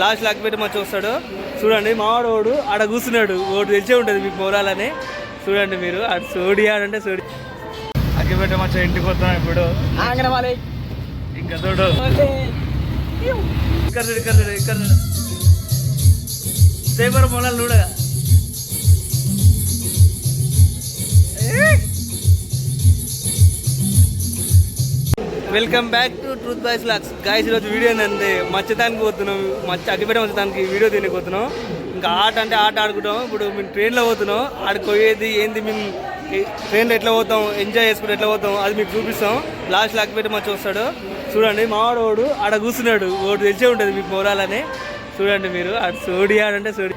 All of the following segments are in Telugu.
లాస్ట్ లాక్ పెట్టి మంచిగా వస్తాడు. చూడండి మావాడు ఓడు ఆడ కూర్చున్నాడు, ఓటు తెలిసే ఉంటుంది మీకు మొరాలని. చూడండి మీరు అటు సోడి ఆడంటే సోడి అగ్గిపెట్ట మంచిగా ఇంటికి వస్తాం ఇప్పుడు. ఇంకా చూడు ఇక్కడ సేపర్ మొలాలు చూడగా. Welcome back to truth boys vlogs. Guys ఈరోజు వీడియో ఏంటంటే మచ్చదానికి పోతున్నాం, అగ్గిపెట్ట మచ్చదానికి వీడియో తినకి పోతున్నాం. ఇంకా ఆట అంటే ఆట ఆడుకుంటాం. ఇప్పుడు మేము ట్రైన్లో పోతున్నాం, ఆడికి పోయేది ఏంది, మేము ట్రైన్లో ఎట్లా పోతాం, ఎంజాయ్ చేసుకుంటూ ఎట్లా పోతాం అది మీకు చూపిస్తాం. లాస్ట్ అగ్గిపెట్ట మంచిగా వస్తాడు. చూడండి మావాడు ఓడు ఆడ కూర్చున్నాడు, ఓటు తెలిసే ఉంటుంది మీకు మొరాలని. చూడండి మీరు అటు సోడి ఆడంటే సోడి.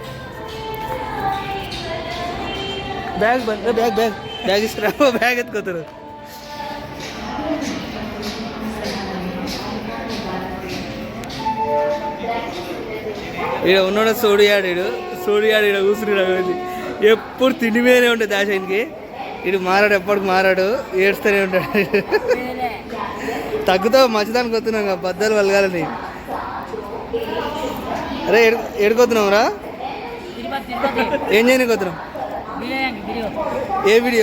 బ్యాగ్ బ్యాగ్ బ్యాగ్ బ్యాగ్ తీసుకురా, బ్యాగ్ ఎత్తుకోతారు. ఈడ ఉన్నాడు సోడియాడు, ఈడ కూర్చున్నాడు. ఎప్పుడు తిండి మీదనే ఉంటుంది దాశానికి. ఇడు మారాడు, ఎప్పటికి మారాడు, ఏడుస్తూనే ఉంటాడు. తగ్గుతావు మంచిదానికి వస్తున్నాం కదా, బద్దలు వలగాలని. అరే ఎడుకొస్తున్నాం రా, ఏం చేయడానికి వస్తున్నాం? ఏ వీడియో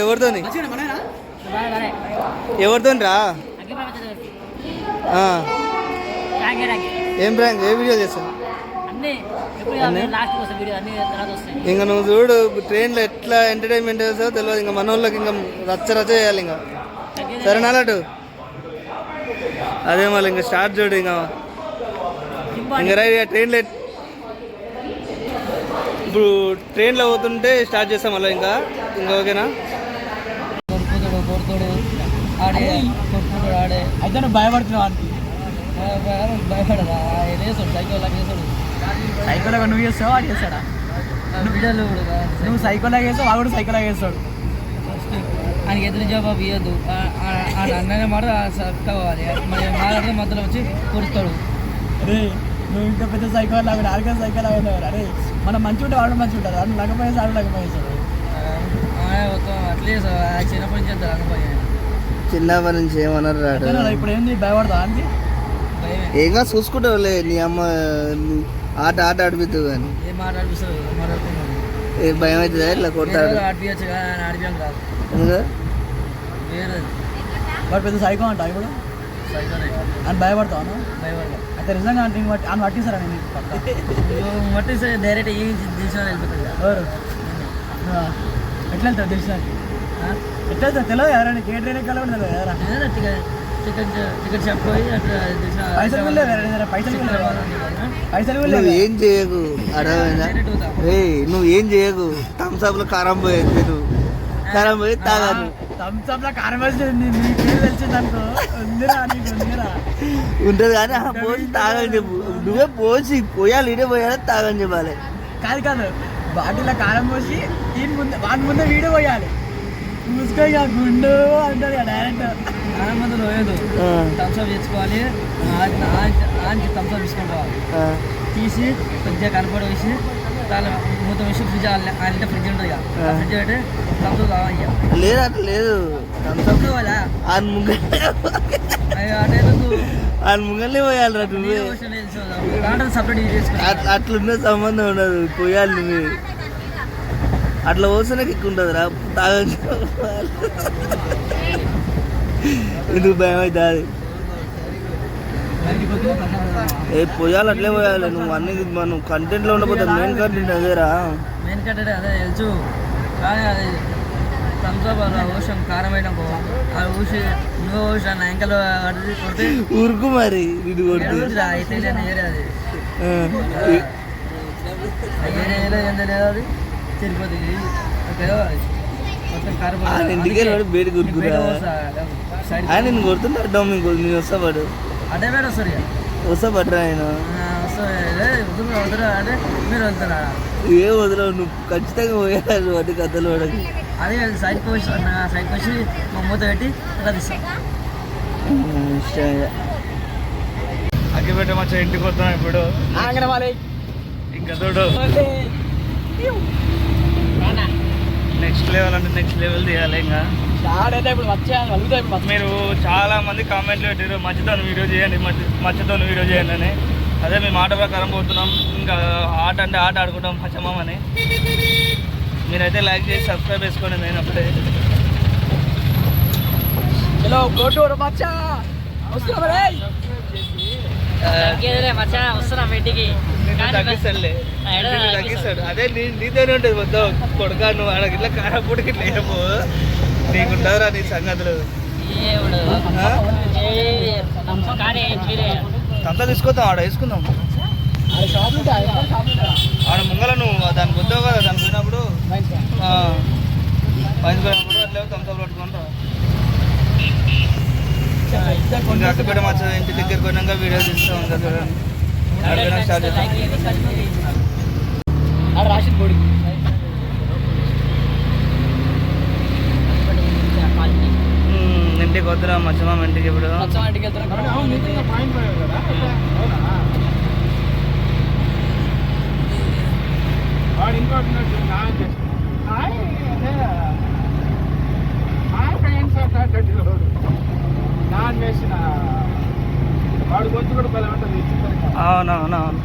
ఎవరితోని రా? ఏం ప్రాంక్, ఏ వీడియో చేస్తావు? ఇంకా నువ్వు చూడు ట్రైన్లో ఎట్లా ఎంటర్టైన్మెంట్ చేస్తావో తెలియదు. ఇంకా మన వాళ్ళకి ఇంకా రచ్చ చేయాలి. ఇంకా సరేనా అటు అదే మళ్ళీ ఇంకా స్టార్ట్ చూడు. ఇంకా ట్రైన్లో ఇప్పుడు ట్రైన్లో పోతుంటే స్టార్ట్ చేస్తాం మళ్ళీ. ఇంకా ఓకేనా? ఆడే అయితే నువ్వు భయపడుతున్నావు, భయపడదా? సైకోలాగా నువ్వు చేస్తావు, వాడు చేస్తాడా? నువ్వు సైకోలాగా చేస్తావు, వాడు సైకోలాగా చేస్తాడు. ఆయనకి ఎదురు జవాబు ఇవ్వద్దు, అన్ననే మాట కావాలి. మరి మాట్లాడితే మధ్యలో వచ్చి కొడుతాడు. అరే నువ్వు ఇంకా పెద్ద సైకో లాగా, ఆడిగా సైకో లాగా. అరే మనం మంచి ఉంటే వాడు మంచి ఉంటాడు, అన్న లగపోయేసి ఆడు లగపోయేస్తాడు. అట్లే చిన్నప్పటి నుంచి అంటారు అనుకోని. చిన్నప్పటి నుంచి ఏమన్నారు రాడు. ఇప్పుడు ఏంది భయపడతా అని ఏంగా చూసుకుంటావు నీ అమ్మ. ఆట ఆడిపిద్దు కానీ ఏం ఆట ఆడిపిస్తావు? ఏ భయం అవుతుందా ఇట్లా కొట్టాడు? ఆడిపించచ్చు కానీ ఆడిపించడం రాదు. ఎందుకు? వేరే వాడు పెద్ద సైకో అంట. ఇప్పుడు సైకోనే అని భయపడతాను. భయపడతా అయితే నిజంగా అంటే అని పట్టిస్తారా? నేను పట్టిస్తే డైరెక్ట్ ఏం తెలిసిన వెళ్ళిపోతుంది. ఎవరు ఎట్లా వెళ్తారు తెలిసినకి? ఎట్లా వెళ్తారు తెలియదు ఎవరైనా? ఏ ట్రైన్ ఎక్కాలో కూడా తెలియదు ఎవరా? టికెట్ షాప్ పోయి అట్లా నువ్వు ఏం చేయకు, అర్థమైందా? నువ్వు ఏం చేయకు. థమ్స్అప్ లో కారం పోయేది, నువ్వు కారం పోయి తాగాను. థమ్స్అప్ లో కారం తెలిసిందనుకో ఉంటుంది కానీ పోసి తాగని చెప్పు. నువ్వే పోసి పోయాలి, ఇడే పోయాలి, తాగని చెప్పాలి. కాదు బాటిల్లో కారం పోసి వాటి ముందే వీడియో పోయాలి. చూసుకో గుండు అంటాడు డైరెక్ట్. కారం మందులు పోయేది, థమ్స్అప్ తెచ్చుకోవాలి, థమ్స్అప్ తీసుకొని పోవాలి. తీసి కొద్దిగా కనపడి వేసి చాలా మొత్తం వేసి ఫ్రిడ్జ్ అంటే ఫ్రిడ్జ్ ఉంటుంది కదా, ఫ్రిడ్జ్ పెట్టి థమ్స్అప్ కావాలి. లేదు అట్లా లేదు, థమ్స్అప్ ముంగల్నే పోయాలి. సపరేట్ అట్లున్న సంబంధం ఉండదు, పోయాలి నువ్వు. అట్లా పోస్తేనే ఎక్కువ ఉంటుంది రా, తాగ. ఎందుకు భయం అవుతుంది? ఏ పోయాలి, అట్లే పోయాలి. నువ్వు అన్ని మనం కంటెంట్లో ఉండబోతుంది. మెయిన్ కంటెంట్ అదేరా, మెయిన్ కంటెంట్ అదే తెలుసు. కానీ అది థమ్స్అప్ ఓషన్ కారం అయినాకో అది ఊసి నువ్వు ఓషన్ యాంకల్ కొడితే ఊరుకు మరి ఇది కొడుతుంది. అయితే ఏరే అది ఏరే ఎంత లేదు, అది సరిపోతుంది. మొత్తం కారం ఇంటికి బయట గురుకురా ఆయన నేను కొడుతుంటా. నేను వస్తా పడు అదే మేడం వస్తారు, వస్తా పట్టరా ఆయన వస్తారా అంటే మీరు వెళ్తారా? ఏ వదలవు నువ్వు, ఖచ్చితంగా పోయాలి వాటి కథలు వాడికి. అదే సైడ్ కోసి సైడ్ కోసి మూత పెట్టి ఇలా తీస్తాం. ఇష్టంగా అగ్గిపెట్ట మంచిగా ఇంటికి వస్తాం ఇప్పుడు. ఇంకా చూడు నెక్స్ట్ లెవెల్ అంటే నెక్స్ట్ లెవెల్ తీయాలి. ఇంకా మీరు చాలా మంది కామెంట్లు పెట్టారు మధ్యతో వీడియో చేయండి, మధ్యతో వీడియో చేయండి అని. అదే మేము ఆట ప్రకారం పోతున్నాం. ఇంకా ఆట అంటే ఆట ఆడుకుంటాం మచ్చమామని. మీరైతే లైక్ చేసి సబ్స్క్రైబ్ చేసుకోండి. నేను అప్పుడే హలో గోటూరు మచ్చా వస్తున్నాం ఇంటికి తగ్గిస్తాడులే, తగ్గిస్తాడు. అదే నీతోనే ఉంటుంది మొత్తం కొడుకా. నువ్వు ఆడ ఇట్లా కారపూడికి ఇట్లా ఏమో నీకుంటారా నీ సంగతులు. అంతా తీసుకొద్దాం, ఆడ వేసుకుందాం. ఆడ ముంగల నువ్వు దానికి వద్దావు కదా, దానికి పోయినప్పుడు పైన అట్లా తమ్సప్ పట్టుకుంటా. ఇంకా అక్కడ మచ్చ ఇంటి దగ్గర పోయినాక వీడియో తీస్తాం. ఇంకా చూడండి స్టార్ట్ చేస్తాం. రాషిద్ బోడి ఇంటికి వద్దురా మచ్చమామ ఇంటికి. ఇప్పుడు ఇంటికి వెళ్తారా? వాడు కొంచెం కూడా బలం ఉంటుంది. అవునవునవును.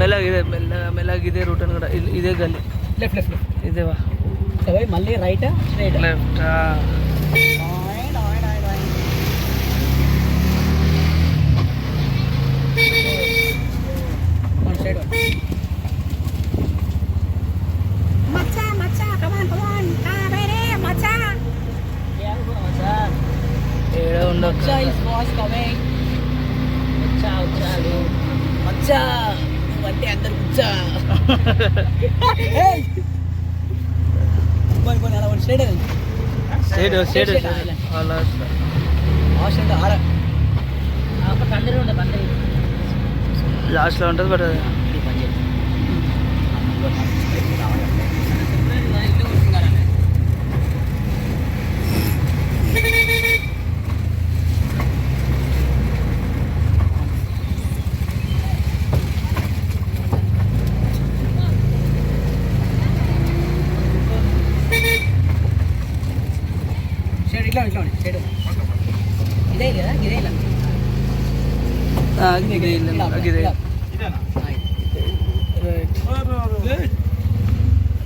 మెల్లగా ఇదే మెల్లగా ఇదే రూట్ అని కూడా ఇదే గల్లీ. లెఫ్ట్ లెఫ్ట్ ఇదేవా మళ్ళీ రైట్ స్ట్రైట్ లెఫ్ట్. ఏడా ఉండొచ్చు. అంటే అందరు కూర్చా లాస్ట్లో ఉంటుంది. బట్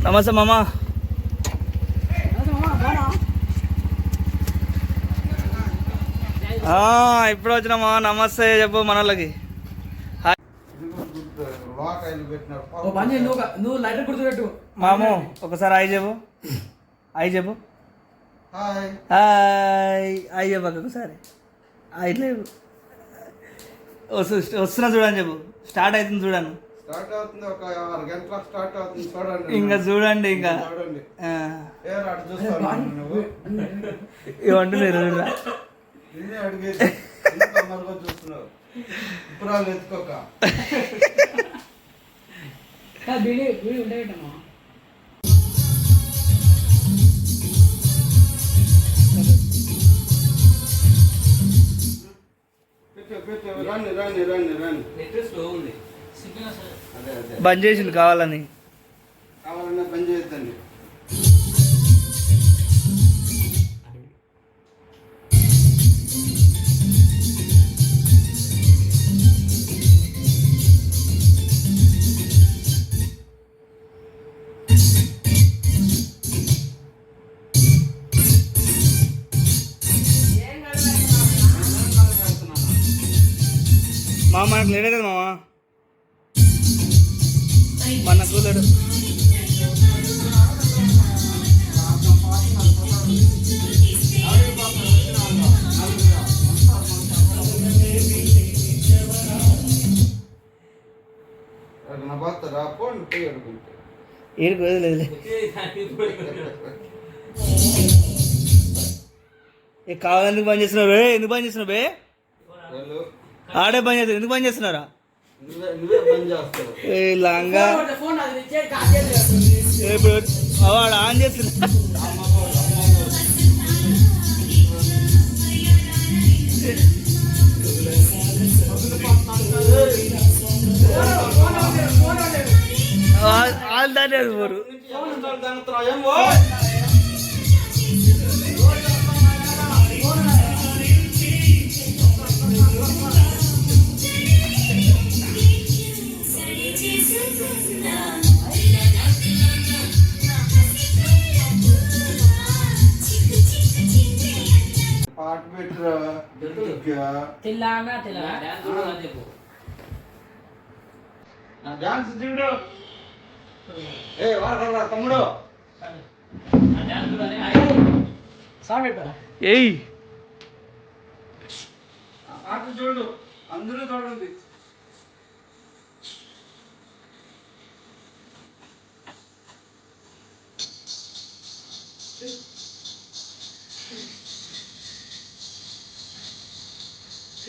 నమస్తే మామ. ఇప్పుడు వచ్చినామా? నమస్తే చెప్పు మన వాళ్ళకి. నువ్వు లైటర్ గుర్తుపెట్టు మాము. ఒకసారి హాయ్ చెప్పు, హాయ్ చెప్పు, హాయ్ హాయ్ చెప్పు ఒకసారి. ఇట్లా వస్తున్నా చూడని చెప్పు. స్టార్ట్ అవుతుంది చూడండి. ఇంకా చూడండి. ఇంకా ఇవ్వండి బంద్ చేసింది కావాలని బంద్ చేయొద్దండి. మామ మనకు లేడే కదా మామ, మనకు లేడు. ఏడుకు లేదు కావాలెందుకు బంద్ చేస్తున్నావు బే? ఎందుకు బంద్ చేస్తున్నావు బే? ఆడే బంద్ చేస్తారు. ఎందుకు బంద్ చేస్తున్నారా? లంగా ఇప్పుడు వాడు ఆన్ చేస్తున్నా. వాళ్ళు దాన్ని పోరు. పాట పెట్టురా గట్టిగా. తెల్లానా తెల్లానా డాన్స్ చూడు. ఏ వాడు తమ్ముడు సాంగ్ పెట్టారా ఏయ్ పాట చూడు, అందరూ చూడండి.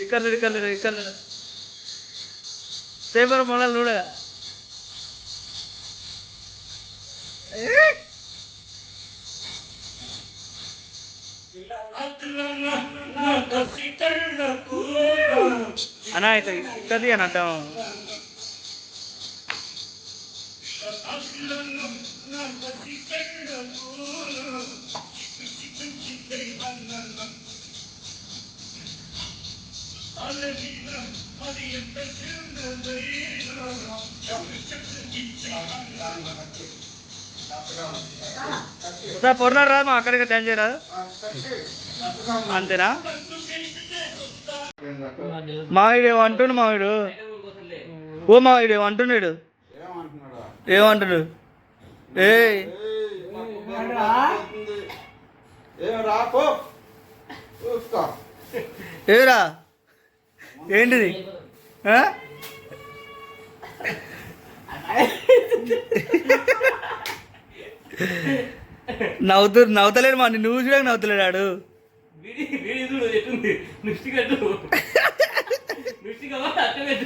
ఇక్కడ పేపర్ మొదలు చూడ అన్నా అయితే ఇక్కడి అని అంటాం. పొరనాడు రాదు మా అక్కడికి డ్యాన్స్ చేయరాదు అంతేనా? మావిడు ఏమంటుండు మావిడు ఓ మావిడు ఏమంటున్నాడు ఏమంటున్నాడా? ఏమంటున్నాడు ఏ ఏం రాపో చూస్తా. ఏరా ఏంటిది ఆ? నవ్వుతలేడు మా నువ్వు చూడక నవ్వుతలేడు ఆడు. చూడు ఎట్టుంది నుష్టి కట్టు నుష్టి కాబట్టి అట్ట పెట్టు